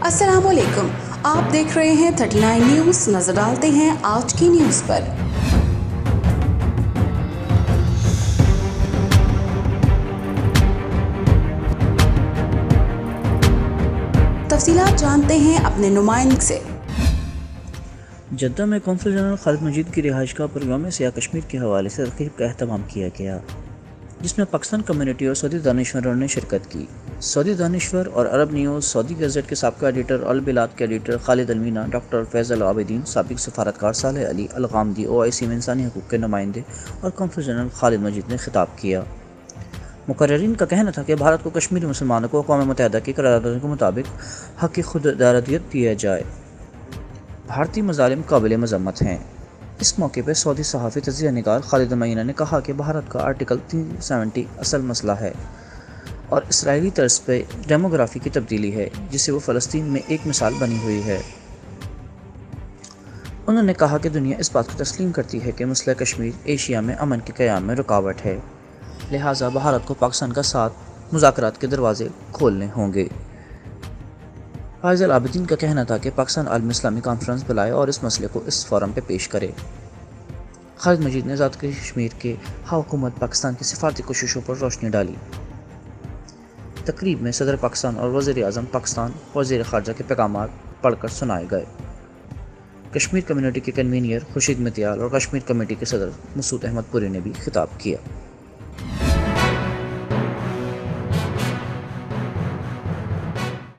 अस्सलाम वालेकुम, आप देख रहे हैं 39 न्यूज़। नजर डालते हैं आज की न्यूज़ पर। तफसीलात जानते हैं अपने नुमाइंदे से। जद्दा में कौंसल जनरल खालिद मजीद की रिहाइशगाह पर यौम सियाह कश्मीर के हवाले से तक़रीब का अहतमाम किया गया, जिसमें पाकिस्तान कम्युनिटी और सऊदी दानिशवरों ने शिरकत की। सऊदी दानिशवर और अरब न्यूज़, सऊदी गज़ट के साबिक़ एडिटर, अल बिलाद के एडिटर खालिद अलमीना, डॉक्टर फैज़ल आबिदीन, साबिक़ सफारतकार सालेह अली अल गामदी, OIC में इंसानी हकूक़ के नुमाइंदे और कौंसल जनरल खालिद मजीद ने खिताब किया। मुकर्रिरीन का कहना था कि भारत को कश्मीरी मुसलमानों को अक़वाम मुत्तहिदा की करारदादों के मुताबिक हक़ की खुददारदियत दिया जाए। भारतीय मज़ालिम काबिल मज़म्मत हैं। इस मौके पर सऊदी सहाफ़ी तज़किया निगार खालिद अलमीना ने कहा कि भारत का आर्टिकल 370 असल मसला है और इसराइली तर्ज पर डेमोग्राफी की तब्दीली है, जिसे वो फ़लस्तीन में एक मिसाल बनी हुई है। उन्होंने कहा कि दुनिया इस बात को तस्लीम करती है कि मसला कश्मीर एशिया में अमन के क़याम में रुकावट है, लिहाजा भारत को पाकिस्तान का साथ मुज़ाकरात के दरवाज़े खोलने होंगे। फैज़ल आबिदीन का कहना था कि पाकिस्तान आलमी इस्लामी कॉन्फ्रेंस बुलाए और इस मसले को इस फोरम पर पेश करे। खालिद मजीद ने आज़ाद कश्मीर के हुकूमत पाकिस्तान की सिफारती कोशिशों पर रोशनी डाली। तकरीब में सदर पाकिस्तान और वज़ीर आज़म पाकिस्तान और वज़ीर ख़ारजा के पैगाम पढ़कर सुनाए गए। कश्मीर कम्युनिटी के कन्वीनर खुर्शीद मित्याल और कश्मीर कमेटी के सदर मसूद अहमद पुरी ने भी खिताब किया।